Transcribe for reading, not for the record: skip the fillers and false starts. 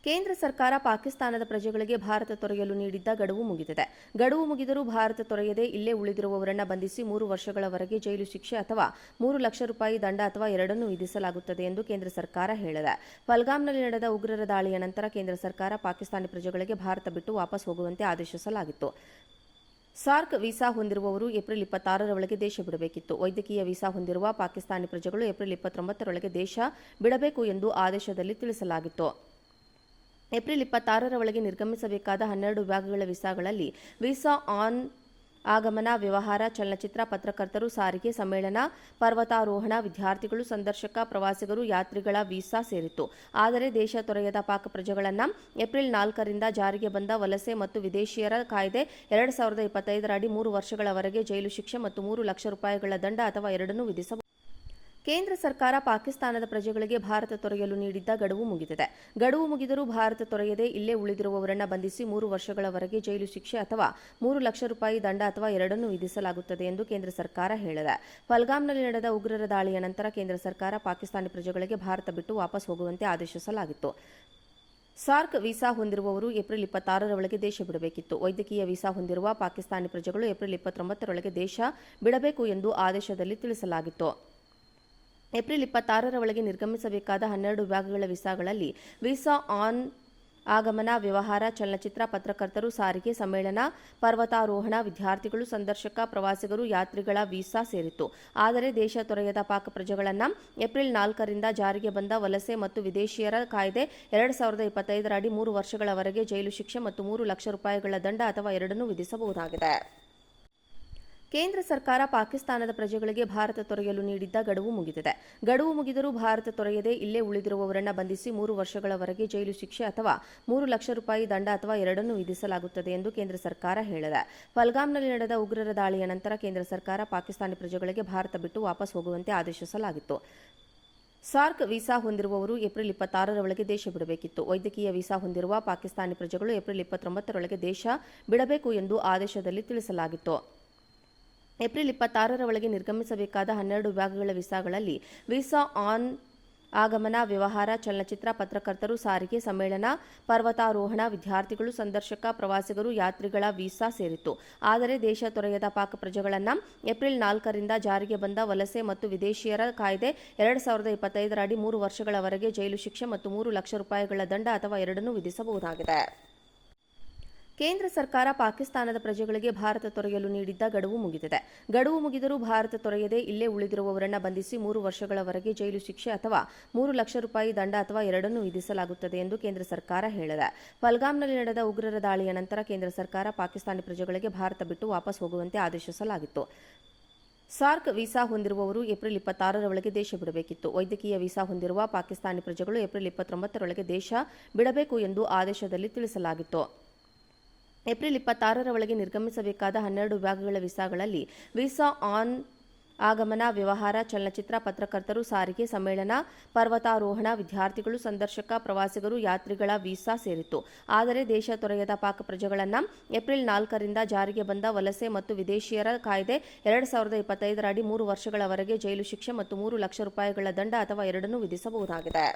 ಕೇಂದ್ರ ಸರ್ಕಾರ ಪಾಕಿಸ್ತಾನದ ಪ್ರಜೆಗಳಿಗೆ ಭಾರತ ತೊರೆಯಲು ನೀಡಿದ್ದ ಗಡುವು ಮುಗಿದಿದೆ. ಗಡುವು ಮುಗಿದರೂ ಭಾರತ ತೊರೆಯದೆ ಇಲ್ಲೇ ಉಳಿದಿರುವವರನ್ನು ಬಂಧಿಸಿ 3 ವರ್ಷಗಳವರೆಗೆ ಜೈಲು ಶಿಕ್ಷೆ ಅಥವಾ 3 ಲಕ್ಷ ರೂಪಾಯಿ ದಂಡ ಅಥವಾ ಎರಡನ್ನೂ ವಿಧಿಸಲಾಗುತ್ತದೆ ಎಂದು ಕೇಂದ್ರ ಸರ್ಕಾರ ಹೇಳಿದೆ. ಪಹಲ್ಗಾಮ್ನಲ್ಲಿ ನಡೆದ ಉಗ್ರರ ದಾಳಿಯ ನಂತರ ಕೇಂದ್ರ ಸರ್ಕಾರ ಪಾಕಿಸ್ತಾನಿ ಪ್ರಜೆಗಳಿಗೆ ಭಾರತ ಬಿಟ್ಟು ವಾಪಸ್ ಹೋಗುವಂತೆ ಆದೇಶಿಸಲಾಗಿತ್ತು. ಸಾರ್ಕ್ ವೀಸಾ ಹೊಂದಿರುವವರು ಏಪ್ರಿಲ್ 26ರ ಒಳಗೆ ದೇಶ ಬಿಡಬೇಕಿತ್ತು. ವೈದ್ಯಕೀಯ ವೀಸಾ ಹೊಂದಿರುವ ಪಾಕಿಸ್ತಾನಿ ಪ್ರಜೆಗಳು ಏಪ್ರಿಲ್ 29ರೊಳಗೆ ದೇಶ ಬಿಡಬೇಕು ಎಂದು ಆದೇಶದಲ್ಲಿ ತಿಳಿಸಲಾಗಿತ್ತು. ಏಪ್ರಿಲ್ 26ರ ಒಳಗೆ ನಿರ್ಗಮಿಸಬೇಕಾದ 12 ವಿಭಾಗಗಳ ವೀಸಾಗಳಲ್ಲಿ ವೀಸಾ ಆನ್ ಆಗಮನ, ವ್ಯವಹಾರ, ಚಲನಚಿತ್ರ, ಪತ್ರಕರ್ತರು, ಸಾರಿಗೆ, ಸಮ್ಮೇಳನ, ಪರ್ವತಾರೋಹಣ, ವಿದ್ಯಾರ್ಥಿಗಳು, ಸಂದರ್ಶಕ, ಪ್ರವಾಸಿಗರು, ಯಾತ್ರಿಗಳ ವೀಸಾ ಸೇರಿತ್ತು. ಆದರೆ ದೇಶ ತೊರೆಯದ ಪಾಕ್ ಪ್ರಜೆಗಳನ್ನು ಏಪ್ರಿಲ್ 4ರಿಂದ ಜಾರಿಗೆ ಬಂದ ವಲಸೆ ಮತ್ತು ವಿದೇಶಿಯರ ಕಾಯ್ದೆ 2025ರ ಅಡಿ 3 ವರ್ಷಗಳವರೆಗೆ ಜೈಲು ಶಿಕ್ಷೆ ಮತ್ತು 3 ಲಕ್ಷ ರೂಪಾಯಿಗಳ ದಂಡ ಅಥವಾ ಎರಡನ್ನೂ ವಿಧಿಸಬಹುದು. ಕೇಂದ್ರ ಸರ್ಕಾರ ಪಾಕಿಸ್ತಾನದ ಪ್ರಜೆಗಳಿಗೆ ಭಾರತ ತೊರೆಯಲು ನೀಡಿದ್ದ ಗಡುವು ಮುಗಿದಿದೆ. ಗಡುವು ಮುಗಿದರೂ ಭಾರತ ತೊರೆಯದೆ ಇಲ್ಲೇ ಉಳಿದಿರುವವರನ್ನು ಬಂಧಿಸಿ 3 ವರ್ಷಗಳವರೆಗೆ ಜೈಲು ಶಿಕ್ಷೆ ಅಥವಾ 3 ಲಕ್ಷ ರೂಪಾಯಿ ದಂಡ ಅಥವಾ ಎರಡನ್ನೂ ವಿಧಿಸಲಾಗುತ್ತದೆ ಎಂದು ಕೇಂದ್ರ ಸರ್ಕಾರ ಹೇಳಿದೆ. ಪಹಲ್ಗಾಮ್ನಲ್ಲಿ ನಡೆದ ಉಗ್ರರ ದಾಳಿಯ ನಂತರ ಕೇಂದ್ರ ಸರ್ಕಾರ ಪಾಕಿಸ್ತಾನಿ ಪ್ರಜೆಗಳಿಗೆ ಭಾರತ ಬಿಟ್ಟು ವಾಪಸ್ ಹೋಗುವಂತೆ ಆದೇಶಿಸಲಾಗಿತ್ತು. ಸಾರ್ಕ್ ವೀಸಾ ಹೊಂದಿರುವವರು ಏಪ್ರಿಲ್ 26ರ ಒಳಗೆ ದೇಶ ಬಿಡಬೇಕಿತ್ತು. ವೈದ್ಯಕೀಯ ವೀಸಾ ಹೊಂದಿರುವ ಪಾಕಿಸ್ತಾನಿ ಪ್ರಜೆಗಳು ಏಪ್ರಿಲ್ 29ರೊಳಗೆ ದೇಶ ಬಿಡಬೇಕು ಎಂದು ಆದೇಶದಲ್ಲಿ ತಿಳಿಸಲಾಗಿತ್ತು. ಏಪ್ರಿಲ್ 26ರ ಒಳಗೆ ನಿರ್ಗಮಿಸಬೇಕಾದ 12 ವಿಭಾಗಗಳ ವೀಸಾಗಳಲ್ಲಿ ವೀಸಾ ಆನ್ ಆಗಮನ, ವ್ಯವಹಾರ, ಚಲನಚಿತ್ರ, ಪತ್ರಕರ್ತರು, ಸಾರಿಗೆ, ಸಮ್ಮೇಳನ, ಪರ್ವತಾರೋಹಣ, ವಿದ್ಯಾರ್ಥಿಗಳು, ಸಂದರ್ಶಕ, ಪ್ರವಾಸಿಗರು, ಯಾತ್ರಿಗಳ ವೀಸಾ ಸೇರಿತ್ತು. ಆದರೆ ದೇಶ ತೊರೆಯದ ಪಾಕ್ ಪ್ರಜೆಗಳನ್ನು ಏಪ್ರಿಲ್ 4ರಿಂದ ಜಾರಿಗೆ ಬಂದ ವಲಸೆ ಮತ್ತು ವಿದೇಶಿಯರ ಕಾಯ್ದೆ 2025ರ ಅಡಿ 3 ವರ್ಷಗಳವರೆಗೆ ಜೈಲು ಶಿಕ್ಷೆ ಮತ್ತು 3 ಲಕ್ಷ ರೂಪಾಯಿಗಳ ದಂಡ ಅಥವಾ ಎರಡನ್ನೂ ವಿಧಿಸಬಹುದಾಗಿದೆ. ಕೇಂದ್ರ ಸರ್ಕಾರ ಪಾಕಿಸ್ತಾನದ ಪ್ರಜೆಗಳಿಗೆ ಭಾರತ ತೊರೆಯಲು ನೀಡಿದ್ದ ಗಡುವು ಮುಗಿದಿದೆ. ಗಡುವು ಮುಗಿದರೂ ಭಾರತ ತೊರೆಯದೆ ಇಲ್ಲೇ ಉಳಿದಿರುವವರನ್ನು ಬಂಧಿಸಿ 3 ವರ್ಷಗಳವರೆಗೆ ಜೈಲು ಶಿಕ್ಷೆ ಅಥವಾ 3 ಲಕ್ಷ ರೂಪಾಯಿ ದಂಡ ಅಥವಾ ಎರಡನ್ನೂ ವಿಧಿಸಲಾಗುತ್ತದೆ ಎಂದು ಕೇಂದ್ರ ಸರ್ಕಾರ ಹೇಳಿದೆ. ಪಹಲ್ಗಾಮ್ನಲ್ಲಿ ನಡೆದ ಉಗ್ರರ ದಾಳಿಯ ನಂತರ ಕೇಂದ್ರ ಸರ್ಕಾರ ಪಾಕಿಸ್ತಾನಿ ಪ್ರಜೆಗಳಿಗೆ ಭಾರತ ಬಿಟ್ಟು ವಾಪಸ್ ಹೋಗುವಂತೆ ಆದೇಶಿಸಲಾಗಿತ್ತು. ಸಾರ್ಕ್ ವೀಸಾ ಹೊಂದಿರುವವರು ಏಪ್ರಿಲ್ 26ರ ಒಳಗೆ ದೇಶ ಬಿಡಬೇಕಿತ್ತು. ವೈದ್ಯಕೀಯ ವೀಸಾ ಹೊಂದಿರುವ ಪಾಕಿಸ್ತಾನಿ ಪ್ರಜೆಗಳು ಏಪ್ರಿಲ್ 29ರೊಳಗೆ ದೇಶ ಬಿಡಬೇಕು ಎಂದು ಆದೇಶದಲ್ಲಿ ತಿಳಿಸಲಾಗಿತ್ತು. ಏಪ್ರಿಲ್ 26ರ ಒಳಗೆ ನಿರ್ಗಮಿಸಬೇಕಾದ 12 ವಿಭಾಗಗಳ ವೀಸಾಗಳಲ್ಲಿ ವೀಸಾ ಆನ್ ಆಗಮನ, ವ್ಯವಹಾರ, ಚಲನಚಿತ್ರ, ಪತ್ರಕರ್ತರು, ಸಾರಿಗೆ, ಸಮ್ಮೇಳನ, ಪರ್ವತಾರೋಹಣ, ವಿದ್ಯಾರ್ಥಿಗಳು, ಸಂದರ್ಶಕ, ಪ್ರವಾಸಿಗರು, ಯಾತ್ರಿಗಳ ವೀಸಾ ಸೇರಿತ್ತು. ಆದರೆ ದೇಶ ತೊರೆಯದ ಪಾಕ್ ಪ್ರಜೆಗಳನ್ನು ಏಪ್ರಿಲ್ 4ರಿಂದ ಜಾರಿಗೆ ಬಂದ ವಲಸೆ ಮತ್ತು ವಿದೇಶಿಯರ ಕಾಯ್ದೆ 2025ರ ಅಡಿ 3 ವರ್ಷಗಳವರೆಗೆ ಜೈಲು ಶಿಕ್ಷೆ ಮತ್ತು 3 ಲಕ್ಷ ರೂಪಾಯಿಗಳ ದಂಡ ಅಥವಾ ಎರಡನ್ನೂ ವಿಧಿಸಬಹುದಾಗಿದೆ. ಕೇಂದ್ರ ಸರ್ಕಾರ ಪಾಕಿಸ್ತಾನದ ಪ್ರಜೆಗಳಿಗೆ ಭಾರತ ತೊರೆಯಲು ನೀಡಿದ್ದ ಗಡುವು ಮುಗಿದಿದೆ. ಗಡುವು ಮುಗಿದರೂ ಭಾರತ ತೊರೆಯದೆ ಇಲ್ಲೇ ಉಳಿದಿರುವವರನ್ನು ಬಂಧಿಸಿ 3 ವರ್ಷಗಳವರೆಗೆ ಜೈಲು ಶಿಕ್ಷೆ ಅಥವಾ 3 ಲಕ್ಷ ರೂಪಾಯಿ ದಂಡ ಅಥವಾ ಎರಡನ್ನೂ ವಿಧಿಸಲಾಗುತ್ತದೆ ಎಂದು ಕೇಂದ್ರ ಸರ್ಕಾರ ಹೇಳಿದೆ. ಪಹಲ್ಗಾಮ್ನಲ್ಲಿ ನಡೆದ ಉಗ್ರರ ದಾಳಿಯ ನಂತರ ಕೇಂದ್ರ ಸರ್ಕಾರ ಪಾಕಿಸ್ತಾನಿ ಪ್ರಜೆಗಳಿಗೆ ಭಾರತ ಬಿಟ್ಟು ವಾಪಸ್ ಹೋಗುವಂತೆ ಆದೇಶಿಸಲಾಗಿತ್ತು. ಸಾರ್ಕ್ ವೀಸಾ ಹೊಂದಿರುವವರು ಏಪ್ರಿಲ್ 26ರ ಒಳಗೆ ದೇಶ ಬಿಡಬೇಕಿತ್ತು. ವೈದ್ಯಕೀಯ ವೀಸಾ ಹೊಂದಿರುವ ಪಾಕಿಸ್ತಾನಿ ಪ್ರಜೆಗಳು ಏಪ್ರಿಲ್ 29ರೊಳಗೆ ದೇಶ ಬಿಡಬೇಕು ಎಂದು ಆದೇಶದಲ್ಲಿ ತಿಳಿಸಲಾಗಿತ್ತು. ಏಪ್ರಿಲ್ 26ರ ಒಳಗೆ ನಿರ್ಗಮಿಸಬೇಕಾದ 12 ವಿಭಾಗಗಳ ವೀಸಾಗಳಲ್ಲಿ ವೀಸಾ ಆನ್ ಆಗಮನ, ವ್ಯವಹಾರ, ಚಲನಚಿತ್ರ, ಪತ್ರಕರ್ತರು, ಸಾರಿಗೆ, ಸಮ್ಮೇಳನ, ಪರ್ವತಾರೋಹಣ, ವಿದ್ಯಾರ್ಥಿಗಳು, ಸಂದರ್ಶಕ, ಪ್ರವಾಸಿಗರು, ಯಾತ್ರಿಗಳ ವೀಸಾ ಸೇರಿತ್ತು. ಆದರೆ ದೇಶ ತೊರೆಯದ ಪಾಕ್ ಪ್ರಜೆಗಳನ್ನು ಏಪ್ರಿಲ್ 4ರಿಂದ ಜಾರಿಗೆ ಬಂದ ವಲಸೆ ಮತ್ತು ವಿದೇಶಿಯರ ಕಾಯ್ದೆ 2025ರ ಅಡಿ 3 ವರ್ಷಗಳವರೆಗೆ ಜೈಲು ಶಿಕ್ಷೆ ಮತ್ತು 3 ಲಕ್ಷ ರೂಪಾಯಿಗಳ ದಂಡ ಅಥವಾ ಎರಡನ್ನೂ ವಿಧಿಸಬಹುದಾಗಿದೆ.